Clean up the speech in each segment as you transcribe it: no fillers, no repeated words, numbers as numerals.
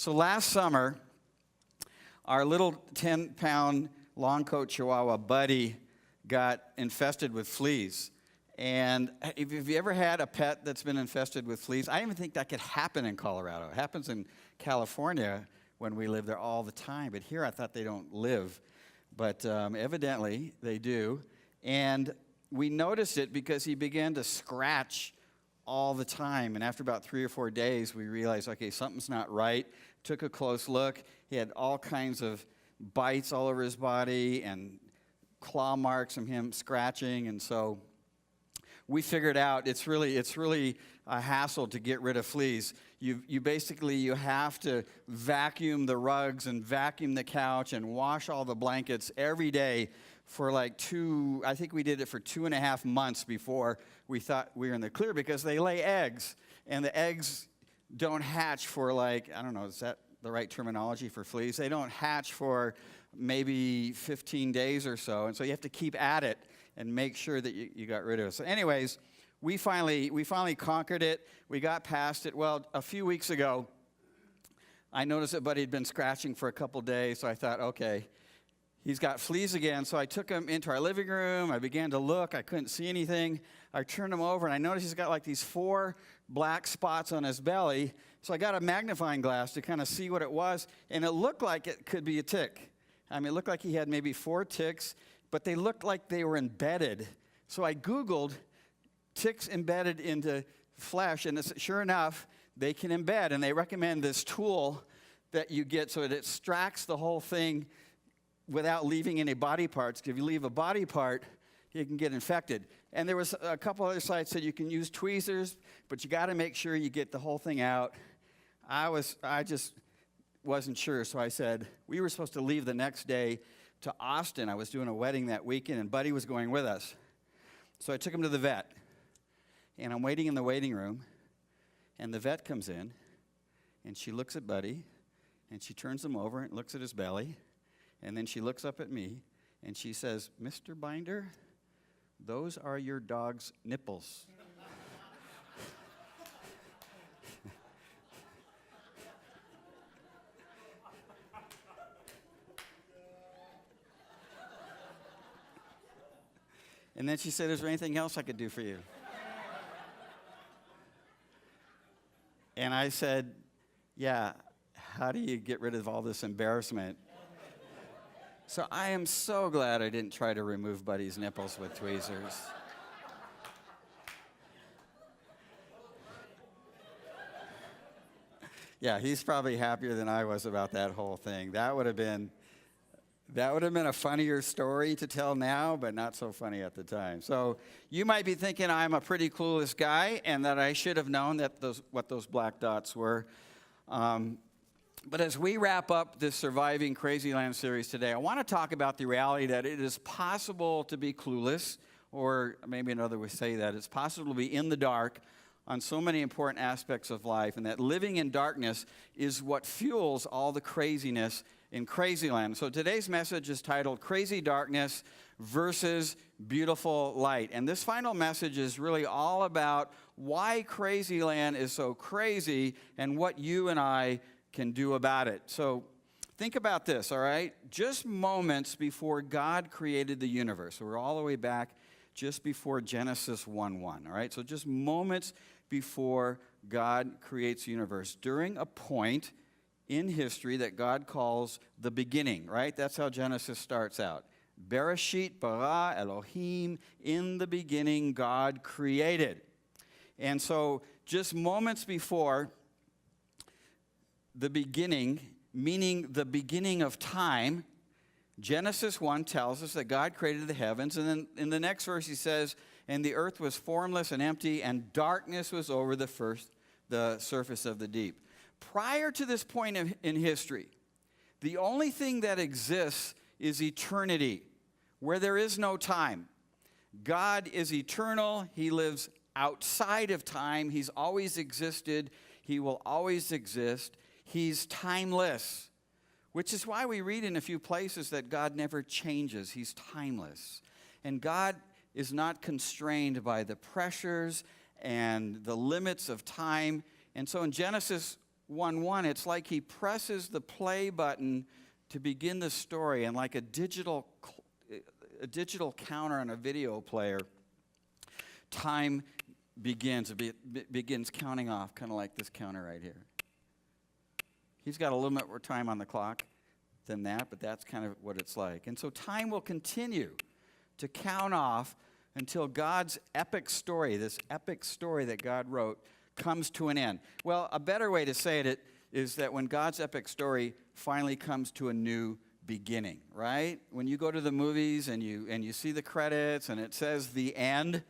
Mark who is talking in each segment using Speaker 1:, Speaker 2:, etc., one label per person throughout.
Speaker 1: So last summer, our little 10-pound long coat Chihuahua Buddy got infested with fleas. And if you ever had a pet that's been infested with fleas, I even think that could happen in Colorado. It happens in California when we live there all the time. But here I thought they don't live. But evidently they do. And we noticed it because he began to scratch all the time. And after about 3 or 4 days, we realized, okay, something's not right. Took a close look. He had all kinds of bites all over his body and claw marks from him scratching. And so we figured out it's really a hassle to get rid of fleas. You basically have to vacuum the rugs and vacuum the couch and wash all the blankets every day for like I think we did it for 2.5 months before we thought we were in the clear, because they lay eggs, and the eggs don't hatch for I don't know, is that the right terminology for fleas? They don't hatch for maybe 15 days or so, and so you have to keep at it and make sure that you got rid of it. So anyways, we finally conquered it. We got past it. Well, a few weeks ago, I noticed that Buddy had been scratching for a couple days, so I thought, okay, he's got fleas again. So I took him into our living room. I began to look. I couldn't see anything. I turned him over, and I noticed he's got like these 4 black spots on his belly. So I got a magnifying glass to kind of see what it was, and it looked like it could be a tick. I mean, it looked like he had maybe 4 ticks, but they looked like they were embedded. So I Googled ticks embedded into flesh, and sure enough, they can embed. And they recommend this tool that you get so it extracts the whole thing without leaving any body parts. If you leave a body part, you can get infected. And there was a couple other sites that you can use tweezers, but you got to make sure you get the whole thing out. I just wasn't sure, so I said, we were supposed to leave the next day to Austin. I was doing a wedding that weekend, and Buddy was going with us. So I took him to the vet, and I'm waiting in the waiting room, and the vet comes in, and she looks at Buddy, and she turns him over and looks at his belly, and then she looks up at me, and she says, "Mr. Binder, those are your dog's nipples." And then she said, "Is there anything else I could do for you?" And I said, "Yeah, how do you get rid of all this embarrassment?" So I am so glad I didn't try to remove Buddy's nipples with tweezers. Yeah, he's probably happier than I was about that whole thing. That would have been a funnier story to tell now, but not so funny at the time. So you might be thinking I'm a pretty clueless guy and that I should have known what those black dots were. But as we wrap up this Surviving Crazy Land series today, I want to talk about the reality that it is possible to be clueless, or maybe another way to say that, it's possible to be in the dark on so many important aspects of life, and that living in darkness is what fuels all the craziness in Crazy Land. So today's message is titled Crazy Darkness versus Beautiful Light. And this final message is really all about why Crazy Land is so crazy and what you and I can do about it. So think about this, all right? Just moments before God created the universe. So we're all the way back just before Genesis 1:1, all right? So just moments before God creates the universe, during a point in history that God calls the beginning, right? That's how Genesis starts out. Bereshit bara Elohim, in the beginning God created. And so just moments before the beginning, meaning the beginning of time, Genesis 1 tells us that God created the heavens, and then in the next verse he says, "And the earth was formless and empty, and darkness was over the surface of the deep." Prior to this point in history, the only thing that exists is eternity, where there is no time. God is eternal. He lives outside of time. He's always existed. He will always exist. He's timeless, which is why we read in a few places that God never changes. He's timeless. And God is not constrained by the pressures and the limits of time. And so in Genesis 1:1, it's like he presses the play button to begin the story, and like a digital counter on a video player, time begins. It begins counting off, kind of like this counter right here. He's got a little bit more time on the clock than that, but that's kind of what it's like. And so time will continue to count off until God's epic story, this epic story that God wrote, comes to an end. Well, a better way to say it is that when God's epic story finally comes to a new beginning, right? When you go to the movies and you see the credits and it says the end,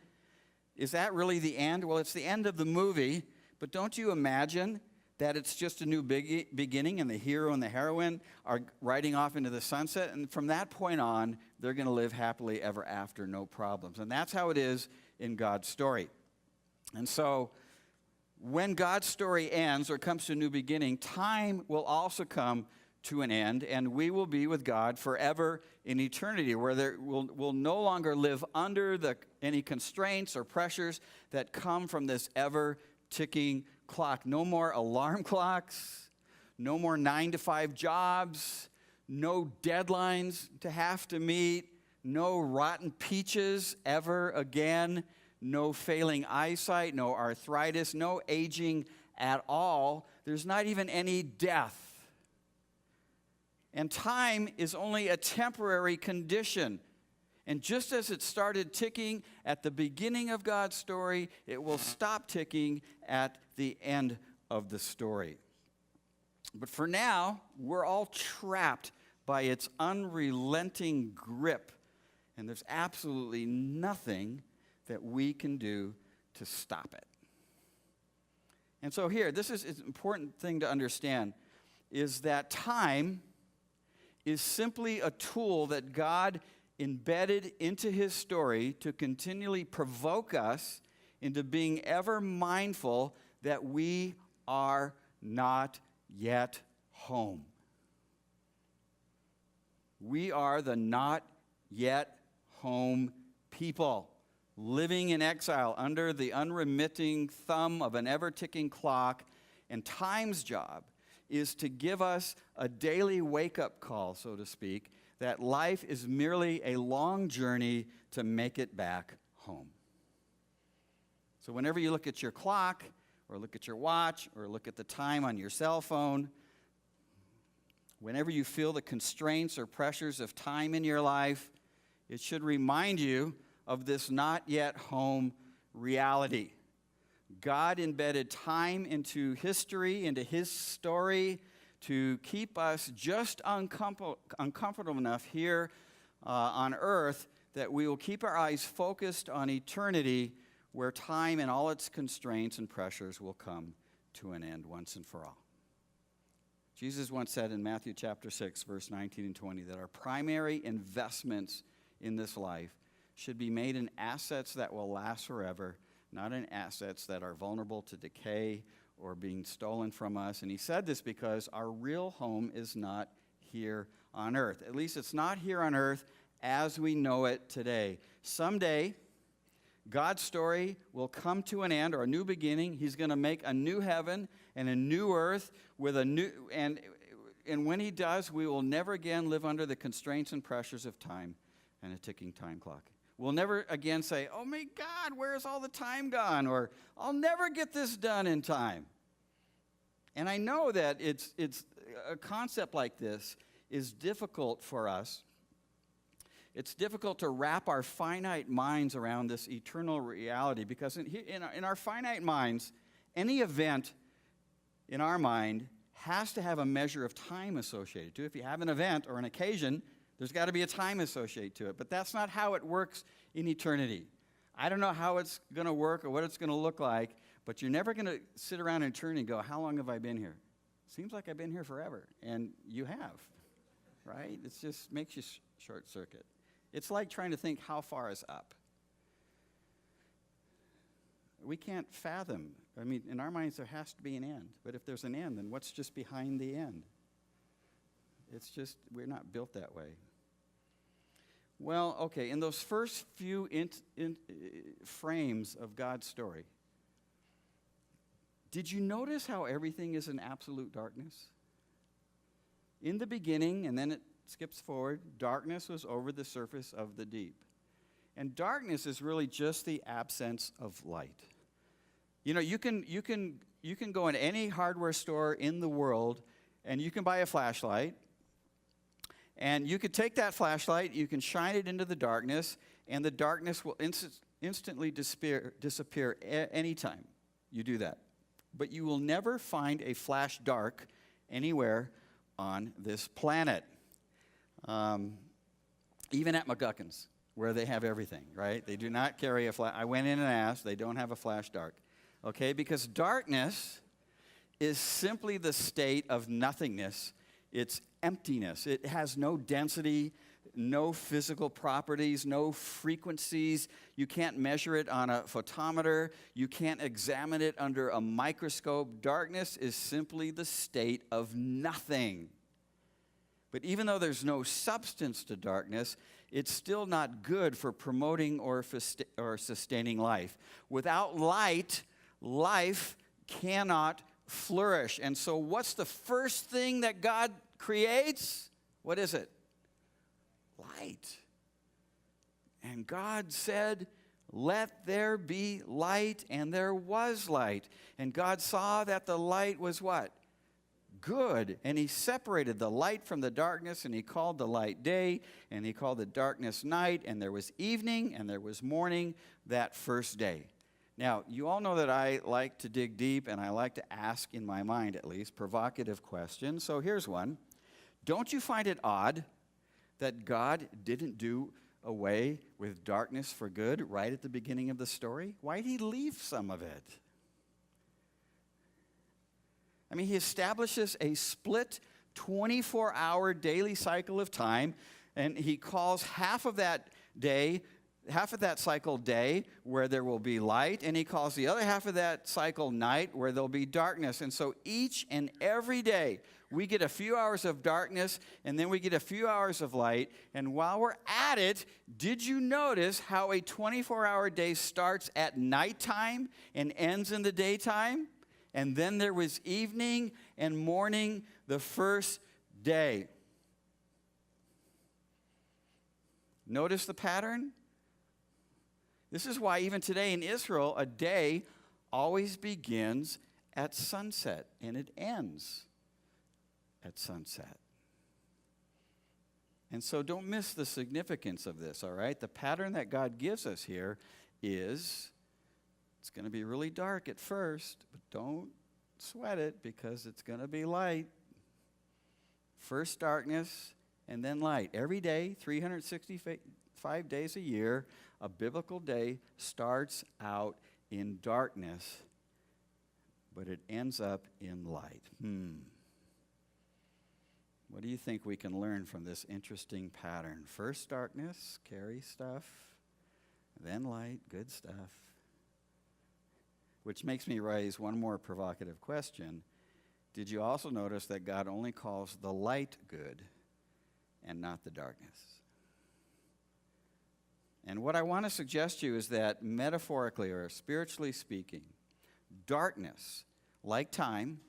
Speaker 1: is that really the end? Well, it's the end of the movie, but don't you imagine that it's just a new beginning and the hero and the heroine are riding off into the sunset, and from that point on, they're going to live happily ever after, no problems. And that's how it is in God's story. And so when God's story ends or comes to a new beginning, time will also come to an end, and we will be with God forever in eternity, where we'll no longer live under any constraints or pressures that come from this ever-ticking clock. No more alarm clocks, no more 9-to-5 jobs, no deadlines to have to meet, no rotten peaches ever again, no failing eyesight, no arthritis, no aging at all. There's not even any death. And time is only a temporary condition. And just as it started ticking at the beginning of God's story, it will stop ticking at the end of the story. But for now, we're all trapped by its unrelenting grip. And there's absolutely nothing that we can do to stop it. And so here, this is an important thing to understand, is that time is simply a tool that God embedded into his story to continually provoke us into being ever mindful that we are not yet home. We are the not yet home people, living in exile under the unremitting thumb of an ever-ticking clock, and time's job is to give us a daily wake-up call, so to speak, that life is merely a long journey to make it back home. So whenever you look at your clock, or look at your watch, or look at the time on your cell phone, whenever you feel the constraints or pressures of time in your life, it should remind you of this not yet home reality. God embedded time into history, into his story, to keep us just uncomfortable enough here on earth that we will keep our eyes focused on eternity, where time and all its constraints and pressures will come to an end once and for all. Jesus once said in Matthew chapter 6, verse 19 and 20, that our primary investments in this life should be made in assets that will last forever, not in assets that are vulnerable to decay or being stolen from us. And he said this because our real home is not here on earth. At least it's not here on earth as we know it today. Someday, God's story will come to an end, or a new beginning. He's going to make a new heaven and a new earth with a new, and when he does, we will never again live under the constraints and pressures of time and a ticking time clock. We'll never again say, oh my God, where's all the time gone? Or I'll never get this done in time. And I know that it's a concept like this is difficult for us. It's difficult to wrap our finite minds around this eternal reality, because in our finite minds, any event in our mind has to have a measure of time associated to it. If you have an event or an occasion, there's got to be a time associated to it. But that's not how it works in eternity. I don't know how it's going to work or what it's going to look like, but you're never going to sit around in eternity and go, how long have I been here? Seems like I've been here forever. And you have, right? It just makes you short circuit. It's like trying to think how far is up. We can't fathom. I mean, in our minds, there has to be an end. But if there's an end, then what's just behind the end? It's just, we're not built that way. Well, okay, in those first few frames of God's story, Did you notice how everything is in absolute darkness? In the beginning, and then it skips forward, darkness was over the surface of the deep. And darkness is really just the absence of light. You know, you can go in any hardware store in the world and you can buy a flashlight. And you could take that flashlight, you can shine it into the darkness, and the darkness will instantly disappear anytime you do that. But you will never find a flash dark anywhere on this planet. Even at McGuckin's, where they have everything, right? They do not carry a flash. I went in and asked, they don't have a flash dark. Okay, because darkness is simply the state of nothingness. It's emptiness. It has no density, no physical properties, no frequencies. You can't measure it on a photometer. You can't examine it under a microscope. Darkness is simply the state of nothing. But even though there's no substance to darkness, it's still not good for promoting or sustaining life. Without light, life cannot flourish. And so what's the first thing that God creates? What is it? Light. And God said, "Let there be light," and there was light. And God saw that the light was what? Good. And he separated the light from the darkness, and he called the light day, and he called the darkness night, and there was evening, and there was morning that first day. Now, you all know that I like to dig deep, and I like to ask, in my mind at least, provocative questions. So here's one. Don't you find it odd that God didn't do away with darkness for good right at the beginning of the story? Why did he leave some of it? I mean, he establishes a split 24-hour daily cycle of time, and he calls half of that cycle day, where there will be light, and he calls the other half of that cycle night, where there'll be darkness. And so each and every day, we get a few hours of darkness, and then we get a few hours of light. And while we're at it, did you notice how a 24-hour day starts at nighttime and ends in the daytime? And then there was evening and morning the first day. Notice the pattern? This is why even today in Israel, a day always begins at sunset and it ends at sunset. And so don't miss the significance of this, all right? The pattern that God gives us here is it's going to be really dark at first, but don't sweat it because it's going to be light. First darkness and then light. Every day, 365 days a year, a biblical day starts out in darkness, but it ends up in light. What do you think we can learn from this interesting pattern? First darkness, scary stuff, then light, good stuff. Which makes me raise one more provocative question. Did you also notice that God only calls the light good and not the darkness? And what I want to suggest to you is that metaphorically or spiritually speaking, darkness, like time,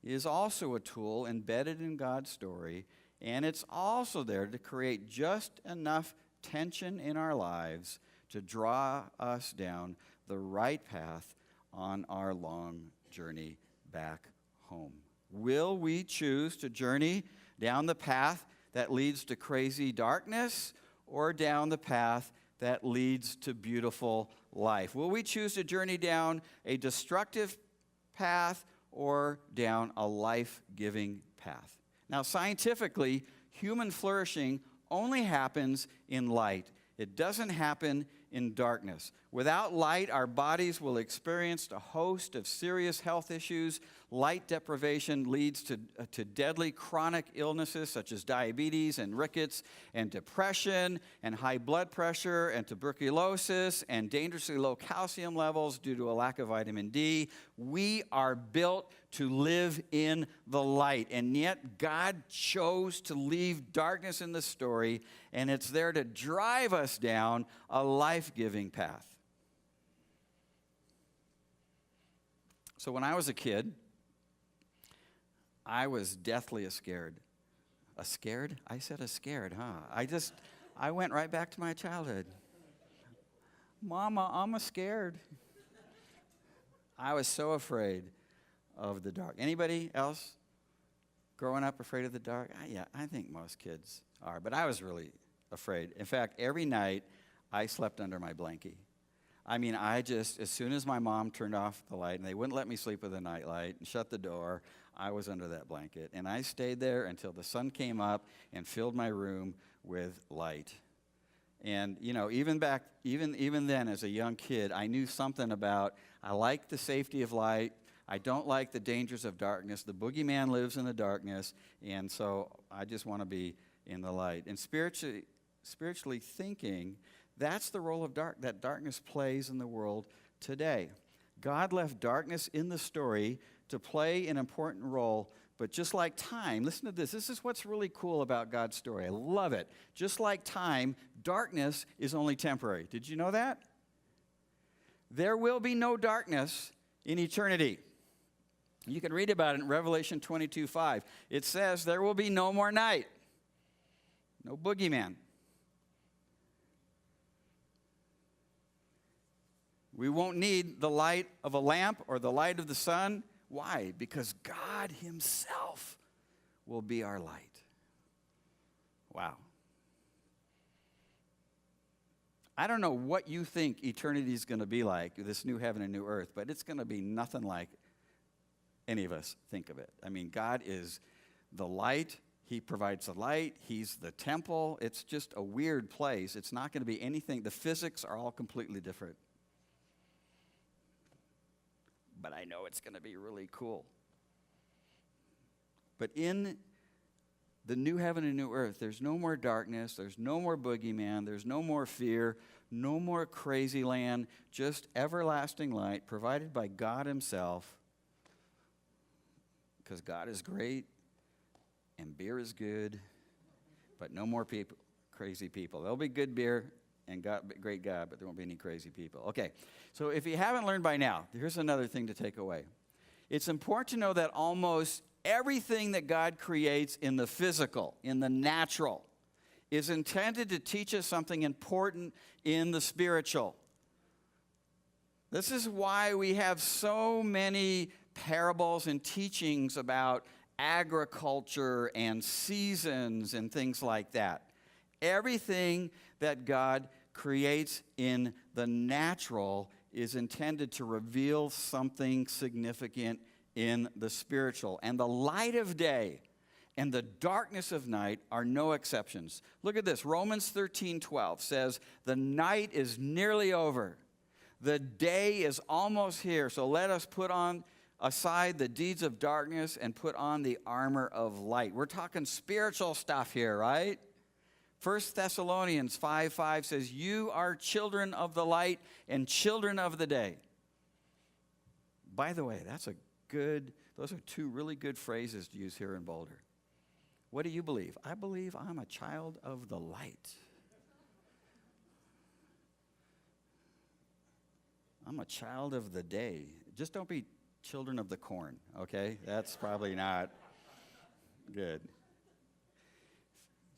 Speaker 1: is also a tool embedded in God's story, and it's also there to create just enough tension in our lives to draw us down the right path on our long journey back home. Will we choose to journey down the path that leads to crazy darkness or down the path that leads to beautiful life? Will we choose to journey down a destructive path or down a life-giving path? Now, scientifically, human flourishing only happens in light. It doesn't happen in darkness. Without light, our bodies will experience a host of serious health issues. Light deprivation leads to deadly chronic illnesses such as diabetes and rickets and depression and high blood pressure and tuberculosis and dangerously low calcium levels due to a lack of vitamin D. We are built to live in the light, and yet God chose to leave darkness in the story, and it's there to drive us down a life-giving path. So when I was a kid, I was deathly scared. A scared? I said a scared, huh? I went right back to my childhood. Mama, I'm scared. I was so afraid of the dark. Anybody else growing up afraid of the dark? Yeah, I think most kids are, but I was really afraid. In fact, every night I slept under my blankie. I mean, as soon as my mom turned off the light, and they wouldn't let me sleep with a nightlight and shut the door, I was under that blanket. And I stayed there until the sun came up and filled my room with light. And, you know, even then as a young kid, I knew something about, I like the safety of light. I don't like the dangers of darkness. The boogeyman lives in the darkness, and so I just want to be in the light. And spiritually thinking, that's the role of that darkness plays in the world today. God left darkness in the story to play an important role, but just like time, listen to this. This is what's really cool about God's story. I love it. Just like time, darkness is only temporary. Did you know that? There will be no darkness in eternity. You can read about it in Revelation 22:5. It says there will be no more night, no boogeyman. We won't need the light of a lamp or the light of the sun. Why? Because God himself will be our light. Wow. I don't know what you think eternity is going to be like, this new heaven and new earth, but it's going to be nothing like any of us think of it. I mean, God is the light. He provides the light. He's the temple. It's just a weird place. It's not going to be anything. The physics are all completely different. But I know it's going to be really cool. But in the new heaven and new earth, there's no more darkness, there's no more boogeyman, there's no more fear, no more crazy land, just everlasting light provided by God himself, because God is great and beer is good, but no more people, crazy people. There'll be good beer and great God, but there won't be any crazy people. Okay, so if you haven't learned by now, here's another thing to take away. It's important to know that almost everything that God creates in the physical, in the natural, is intended to teach us something important in the spiritual. This is why we have so many parables and teachings about agriculture and seasons and things like that. Everything that God creates in the natural is intended to reveal something significant in the spiritual. And the light of day and the darkness of night are no exceptions. Look at this. Romans 13:12 says, the night is nearly over. The day is almost here. So let us put on aside the deeds of darkness and put on the armor of light. We're talking spiritual stuff here, right? 1 Thessalonians 5:5 says, you are children of the light and children of the day. By the way, those are two really good phrases to use here in Boulder. What do you believe? I believe I'm a child of the light. I'm a child of the day. Just don't be children of the corn, okay? That's probably not good.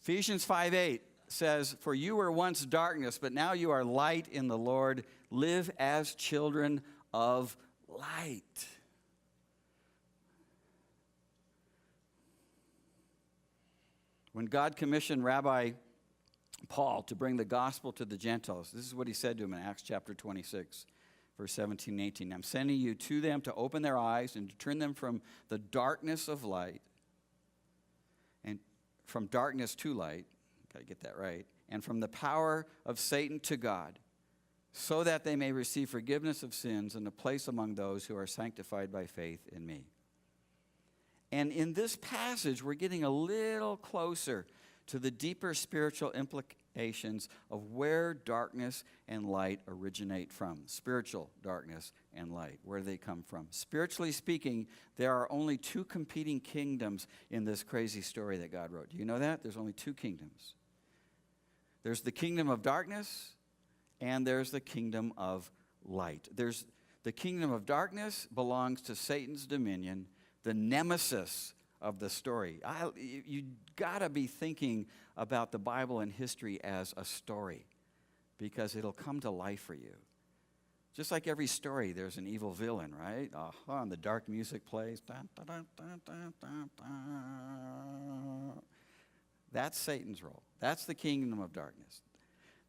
Speaker 1: Ephesians 5:8 says, for you were once darkness, but now you are light in the Lord. Live as children of light. When God commissioned Rabbi Paul to bring the gospel to the Gentiles, this is what he said to him in Acts chapter 26, verse 17 and 18. I'm sending you to them to open their eyes and to turn them from the darkness of light, and from darkness to light, got to get that right, and from the power of Satan to God, so that they may receive forgiveness of sins and a place among those who are sanctified by faith in me. And in this passage, we're getting a little closer to the deeper spiritual implications of where darkness and light originate from. Spiritual darkness and light, where they come from. Spiritually speaking, there are only two competing kingdoms in this crazy story that God wrote. Do you know that? There's only two kingdoms. There's the kingdom of darkness, and there's the kingdom of light. There's The kingdom of darkness belongs to Satan's dominion, the nemesis of the story. You gotta be thinking about the Bible and history as a story, because it'll come to life for you. Just like every story, there's an evil villain, right? And the dark music plays. Dun, dun, dun, dun, dun, dun, dun. That's Satan's role. That's the kingdom of darkness.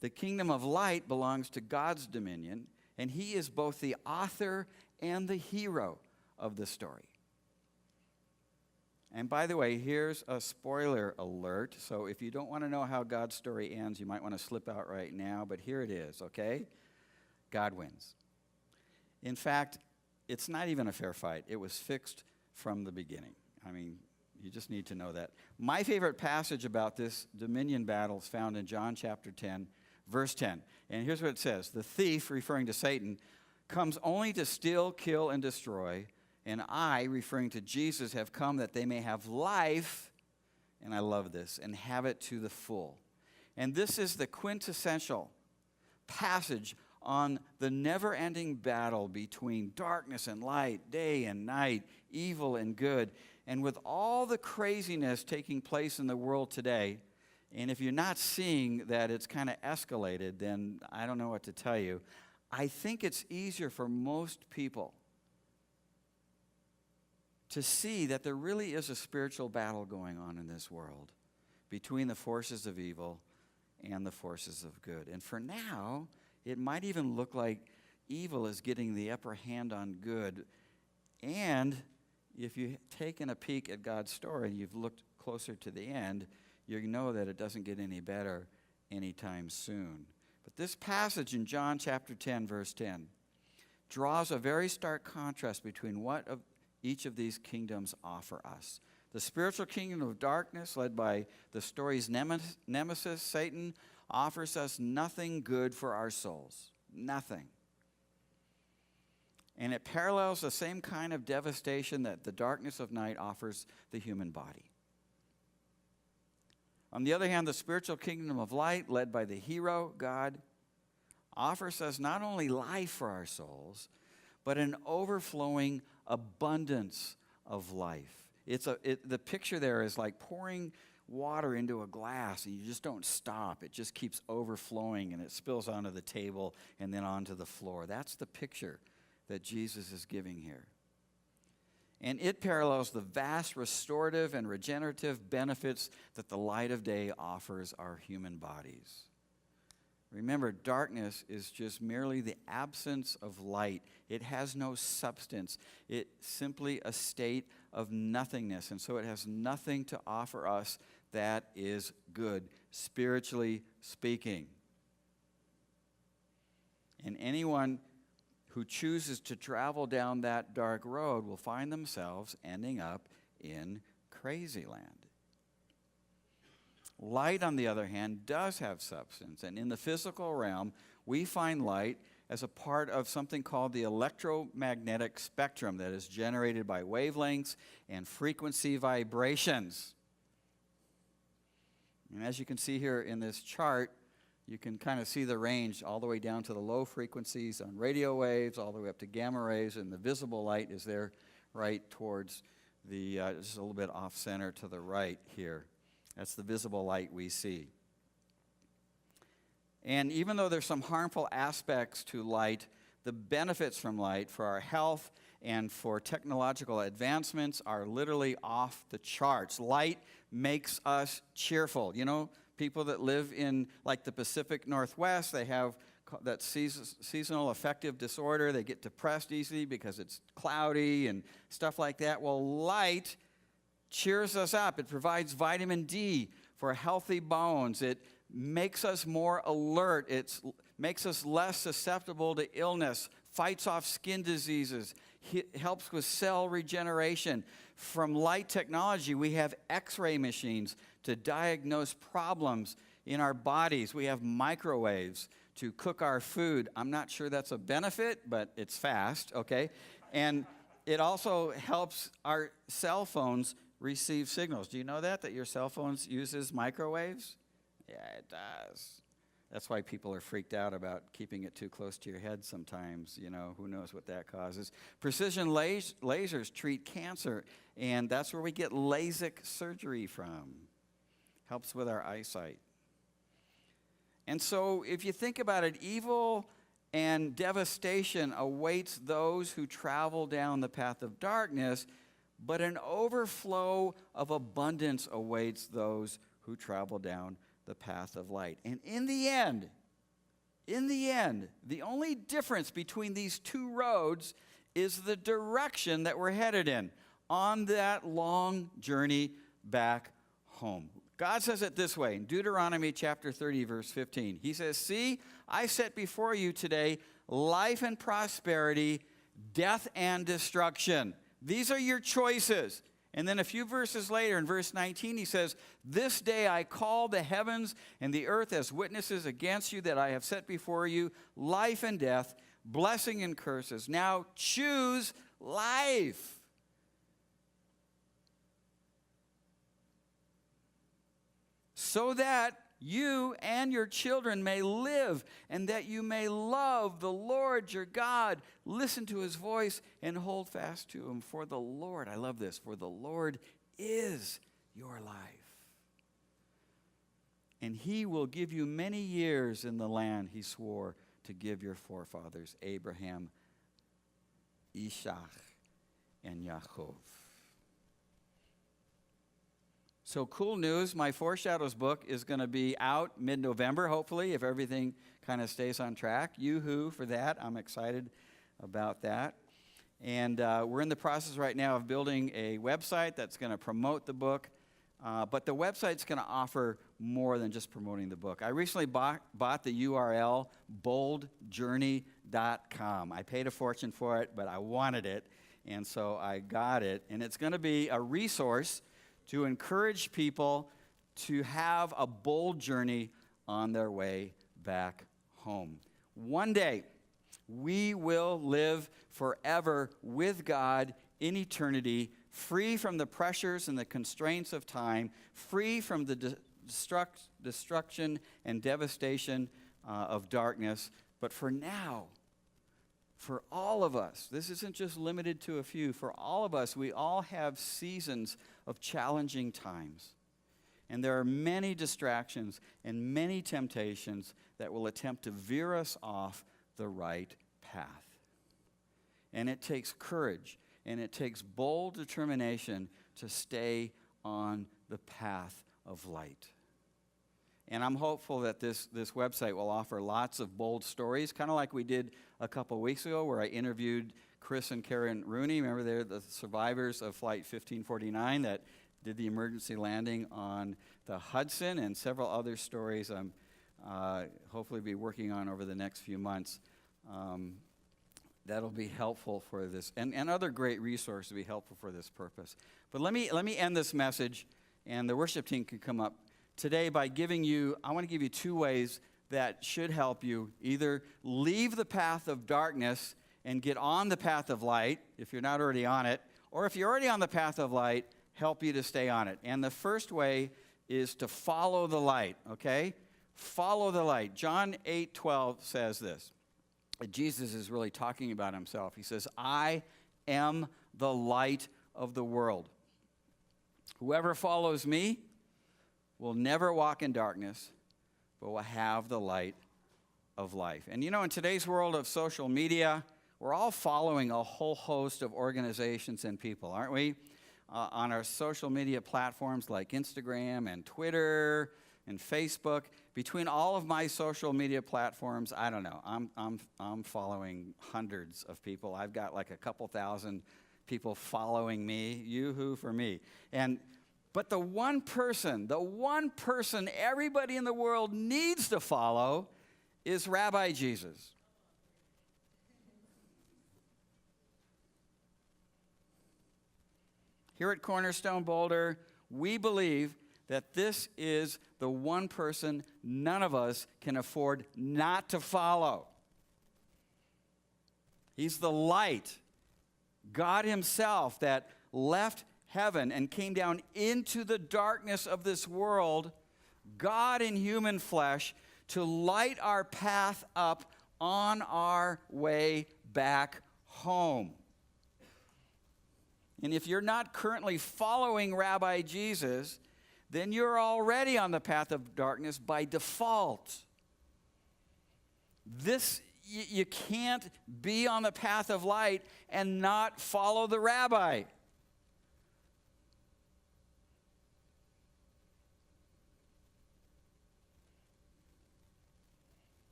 Speaker 1: The kingdom of light belongs to God's dominion, and he is both the author and the hero of the story. And by the way, here's a spoiler alert. So if you don't want to know how God's story ends, you might want to slip out right now, but here it is, okay? God wins. In fact, it's not even a fair fight. It was fixed from the beginning. I mean, you just need to know that. My favorite passage about this dominion battle is found in John chapter 10, verse 10. And here's what it says. The thief, referring to Satan, comes only to steal, kill, and destroy. And I, referring to Jesus, have come that they may have life, and I love this, and have it to the full. And this is the quintessential passage on the never-ending battle between darkness and light, day and night, evil and good. And with all the craziness taking place in the world today, and if you're not seeing that it's kind of escalated, then I don't know what to tell you. I think it's easier for most people to see that there really is a spiritual battle going on in this world between the forces of evil and the forces of good. And for now, it might even look like evil is getting the upper hand on good. And if you've taken a peek at God's story and you've looked closer to the end, you know that it doesn't get any better anytime soon. But this passage in John chapter 10, verse 10, draws a very stark contrast between what each of these kingdoms offer us. The spiritual kingdom of darkness, led by the story's nemesis, Satan, offers us nothing good for our souls. Nothing. And it parallels the same kind of devastation that the darkness of night offers the human body. On the other hand, the spiritual kingdom of light, led by the hero, God, offers us not only life for our souls, but an overflowing abundance of life. The picture there is like pouring water into a glass, and you just don't stop. It just keeps overflowing, and it spills onto the table and then onto the floor. That's the picture that Jesus is giving here. And it parallels the vast restorative and regenerative benefits that the light of day offers our human bodies. Remember, darkness is just merely the absence of light. It has no substance. It's simply a state of nothingness. And so it has nothing to offer us that is good, spiritually speaking. And anyone who chooses to travel down that dark road will find themselves ending up in crazy land. Light, on the other hand, does have substance. And in the physical realm, we find light as a part of something called the electromagnetic spectrum that is generated by wavelengths and frequency vibrations. And as you can see here in this chart, you can kind of see the range all the way down to the low frequencies on radio waves, all the way up to gamma rays, and the visible light is there right towards the, just a little bit off center to the right here. That's the visible light we see. And even though there's some harmful aspects to light, the benefits from light for our health and for technological advancements are literally off the charts. Light makes us cheerful. You know, people that live in like the Pacific Northwest, they have that seasonal affective disorder. They get depressed easily because it's cloudy and stuff like that. Well, light cheers us up. It provides vitamin D for healthy bones. It makes us more alert. It makes us less susceptible to illness, fights off skin diseases, helps with cell regeneration. From light technology, we have X-ray machines to diagnose problems in our bodies. We have microwaves to cook our food. I'm not sure that's a benefit, but it's fast, okay? And it also helps our cell phones receive signals. Do you know that your cell phones uses microwaves? Yeah, it does. That's why people are freaked out about keeping it too close to your head sometimes. Who knows what that causes. Precision lasers treat cancer, and that's where we get LASIK surgery from. Helps with our eyesight. And so if you think about it, evil and devastation awaits those who travel down the path of darkness, but an overflow of abundance awaits those who travel down the path of light. And in the end, the only difference between these two roads is the direction that we're headed in on that long journey back home. God says it this way in Deuteronomy chapter 30, verse 15. He says, "See, I set before you today life and prosperity, death and destruction." These are your choices. And then a few verses later, in verse 19, he says, "This day I call the heavens and the earth as witnesses against you that I have set before you life and death, blessing and curses. Now choose life." "So that you and your children may live, and that you may love the Lord your God. Listen to his voice and hold fast to him. For the Lord," I love this, "for the Lord is your life. And he will give you many years in the land he swore to give your forefathers, Abraham, Ishak, and Yaakov." So cool news, my Foreshadows book is going to be out mid-November, hopefully, if everything kind of stays on track. Yoo-hoo for that. I'm excited about that. And we're in the process right now of building a website that's going to promote the book. But the website's going to offer more than just promoting the book. I recently bought the URL, boldjourney.com. I paid a fortune for it, but I wanted it, and so I got it. And it's going to be a resource to encourage people to have a bold journey on their way back home. One day, we will live forever with God in eternity, free from the pressures and the constraints of time, free from the destruction and devastation of darkness. But for now, for all of us, this isn't just limited to a few. For all of us, we all have seasons of challenging times. And there are many distractions and many temptations that will attempt to veer us off the right path. And it takes courage and it takes bold determination to stay on the path of light. And I'm hopeful that this website will offer lots of bold stories, kind of like we did a couple weeks ago where I interviewed Chris and Karen Rooney. Remember, they're the survivors of Flight 1549 that did the emergency landing on the Hudson, and several other stories I'm hopefully be working on over the next few months. That'll be helpful for this, and other great resources to be helpful for this purpose. But let me end this message, and the worship team can come up today by I want to give you two ways that should help you either leave the path of darkness and get on the path of light, if you're not already on it, or if you're already on the path of light, help you to stay on it. And the first way is to follow the light, okay? Follow the light. John 8:12 says this. Jesus is really talking about himself. He says, "I am the light of the world. Whoever follows me will never walk in darkness, but will have the light of life." And in today's world of social media, we're all following a whole host of organizations and people, aren't we? On our social media platforms like Instagram and Twitter and Facebook. Between all of my social media platforms, I don't know, I'm following hundreds of people. I've got like a couple thousand people following me. Yoo-hoo for me. But the one person everybody in the world needs to follow is Rabbi Jesus. Here at Cornerstone Boulder, we believe that this is the one person none of us can afford not to follow. He's the light, God himself, that left heaven and came down into the darkness of this world, God in human flesh, to light our path up on our way back home. And if you're not currently following Rabbi Jesus, then you're already on the path of darkness by default. You can't be on the path of light and not follow the rabbi.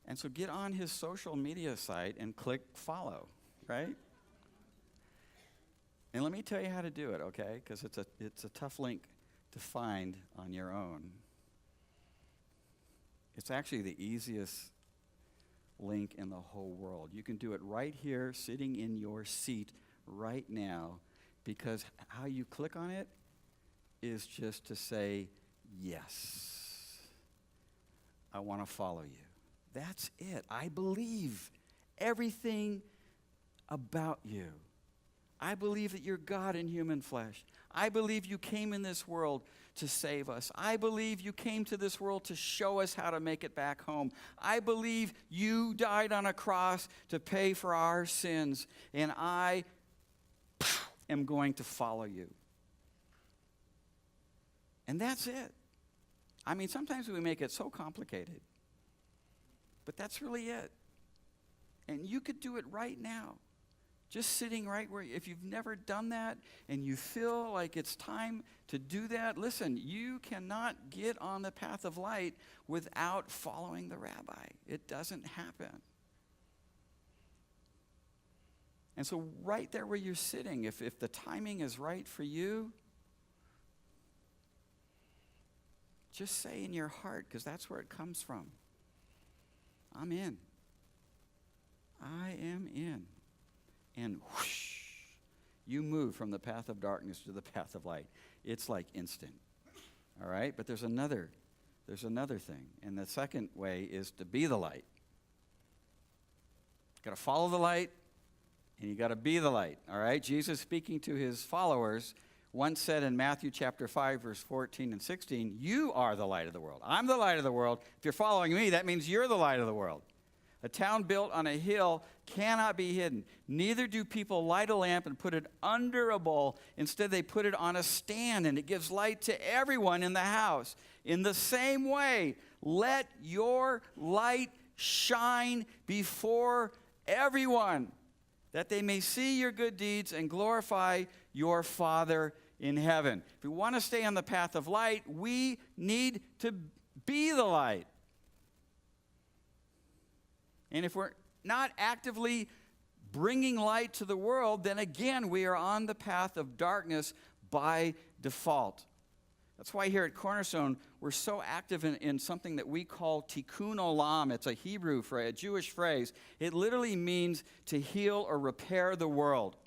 Speaker 1: And so get on his social media site and click follow, right? And let me tell you how to do it, okay? Because it's a tough link to find on your own. It's actually the easiest link in the whole world. You can do it right here, sitting in your seat right now, because how you click on it is just to say, yes, I want to follow you. That's it. I believe everything about you. I believe that you're God in human flesh. I believe you came in this world to save us. I believe you came to this world to show us how to make it back home. I believe you died on a cross to pay for our sins, and I am going to follow you. And that's it. I mean, sometimes we make it so complicated, but that's really it. And you could do it right now. Just sitting right where, if you've never done that and you feel like it's time to do that, listen, you cannot get on the path of light without following the rabbi. It doesn't happen. And so right there where you're sitting, if the timing is right for you, just say in your heart, because that's where it comes from, I'm in. I am in. And whoosh, you move from the path of darkness to the path of light. It's like instant. All right? But there's another thing. And the second way is to be the light. You've got to follow the light, and you got to be the light. All right? Jesus, speaking to his followers, once said in Matthew chapter 5, verse 14 and 16, you are the light of the world. I'm the light of the world. If you're following me, that means you're the light of the world. A town built on a hill cannot be hidden. Neither do people light a lamp and put it under a bowl. Instead, they put it on a stand, and it gives light to everyone in the house. In the same way, let your light shine before everyone, that they may see your good deeds and glorify your Father in heaven. If we want to stay on the path of light, we need to be the light. And if we're not actively bringing light to the world, then again, we are on the path of darkness by default. That's why here at Cornerstone, we're so active in something that we call tikkun olam. It's a Hebrew phrase, a Jewish phrase. It literally means to heal or repair the world.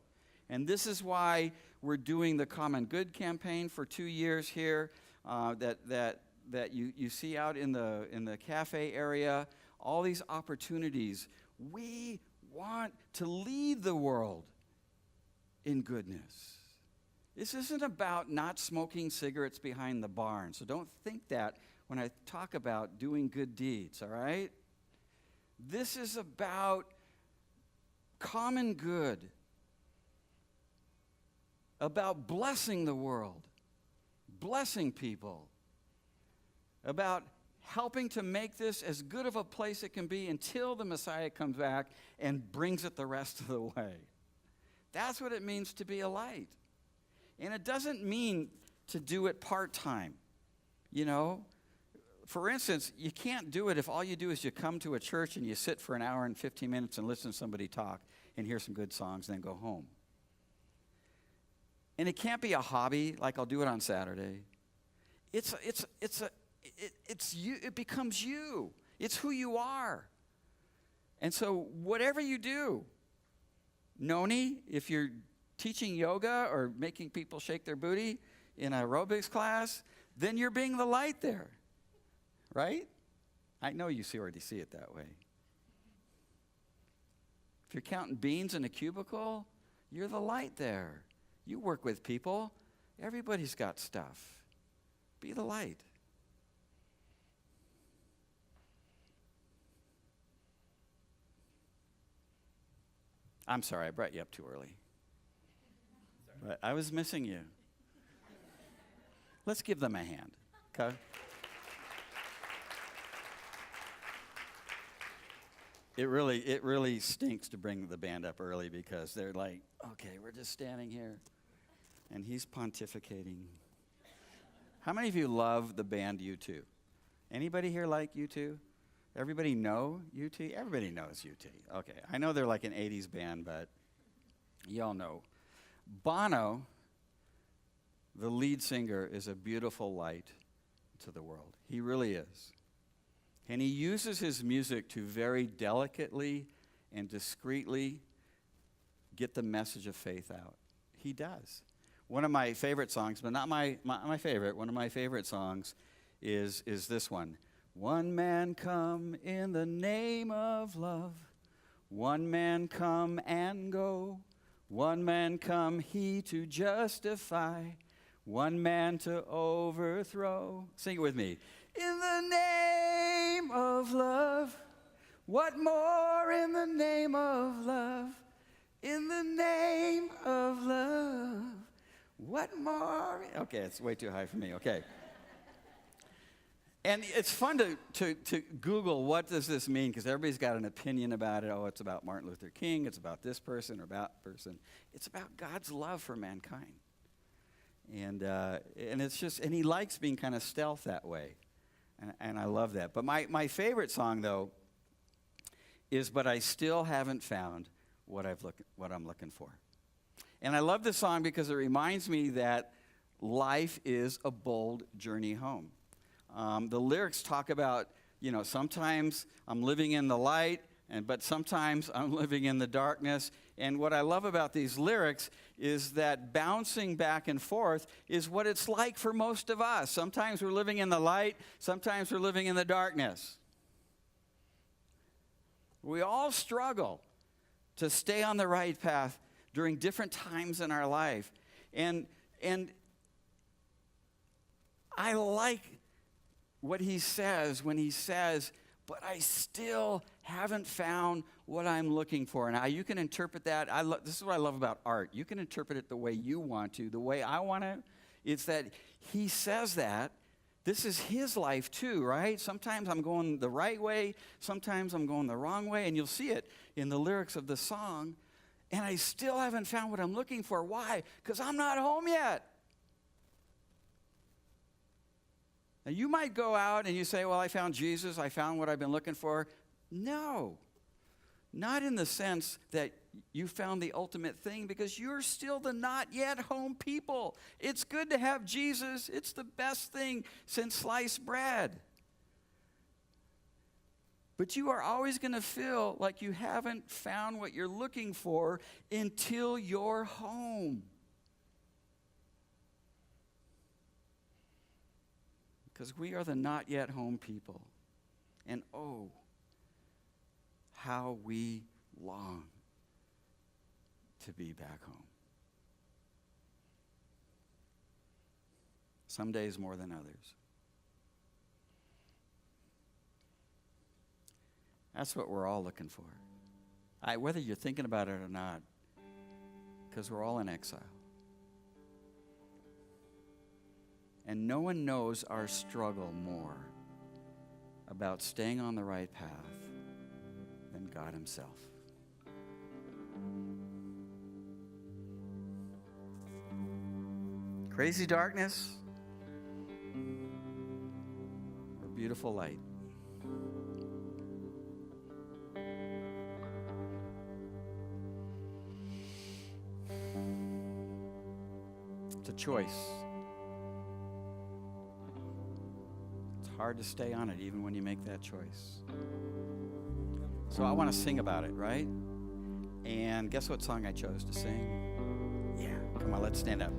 Speaker 1: And this is why we're doing the Common Good campaign for 2 years here that you see out in the cafe area. All these opportunities. We want to lead the world in goodness. This isn't about not smoking cigarettes behind the barn. So don't think that when I talk about doing good deeds, all right? This is about common good, about blessing the world, blessing people, about helping to make this as good of a place it can be until the Messiah comes back and brings it the rest of the way. That's what it means to be a light. And it doesn't mean to do it part-time. You know, for instance, you can't do it if all you do is you come to a church and you sit for an hour and 15 minutes and listen to somebody talk and hear some good songs and then go home. And it can't be a hobby like I'll do it on Saturday. It's you. It becomes you. It's who you are. And so whatever you do, Noni, if you're teaching yoga or making people shake their booty in an aerobics class, then you're being the light there, right? I know you already see it that way. If you're counting beans in a cubicle, you're the light there. You work with people. Everybody's got stuff. Be the light. I'm sorry, I brought you up too early. But I was missing you. Let's give them a hand, okay? It really stinks to bring the band up early because they're like, okay, we're just standing here, and he's pontificating. How many of you love the band U2? Anybody here like U2? Everybody know U2? Everybody knows U2. Okay, I know they're like an 80s band, but y'all know. Bono, the lead singer, is a beautiful light to the world. He really is. And he uses his music to very delicately and discreetly get the message of faith out. He does. One of my favorite songs, but not my favorite, one of my favorite songs is this one. One man come in the name of love. One man come and go. One man come he to justify. One man to overthrow. Sing it with me. In the name of love. What more in the name of love? In the name of love. What more? Okay, it's way too high for me. Okay. And it's fun to Google what does this mean, because everybody's got an opinion about it. Oh, it's about Martin Luther King. It's about this person or that person. It's about God's love for mankind. And it's just, and he likes being kind of stealth that way. And I love that. But my favorite song, though, is But I Still Haven't Found What I'm Looking For. And I love this song because it reminds me that life is a bold journey home. The lyrics talk about, sometimes I'm living in the light, but sometimes I'm living in the darkness. And what I love about these lyrics is that bouncing back and forth is what it's like for most of us. Sometimes we're living in the light, sometimes we're living in the darkness. We all struggle to stay on the right path during different times in our life. And I like what he says when he says, but I still haven't found what I'm looking for. Now, you can interpret that. This is what I love about art. You can interpret it the way you want to, the way I want to. It's that he says that. This is his life too, right? Sometimes I'm going the right way. Sometimes I'm going the wrong way. And you'll see it in the lyrics of the song. And I still haven't found what I'm looking for. Why? Because I'm not home yet. Now, you might go out and you say, well, I found Jesus. I found what I've been looking for. No, not in the sense that you found the ultimate thing, because you're still the not yet home people. It's good to have Jesus. It's the best thing since sliced bread. But you are always going to feel like you haven't found what you're looking for until you're home. Because we are the not yet home people. And oh, how we long to be back home. Some days more than others. That's what we're all looking for. Whether you're thinking about it or not, because we're all in exile. And no one knows our struggle more about staying on the right path than God himself. Crazy darkness or beautiful light? It's a choice. Hard to stay on it even when you make that choice. So I want to sing about it, right? And guess what song I chose to sing? Yeah, come on, let's stand up.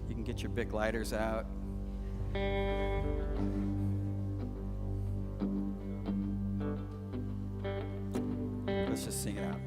Speaker 1: You can get your big lighters out. Let's just sing it out.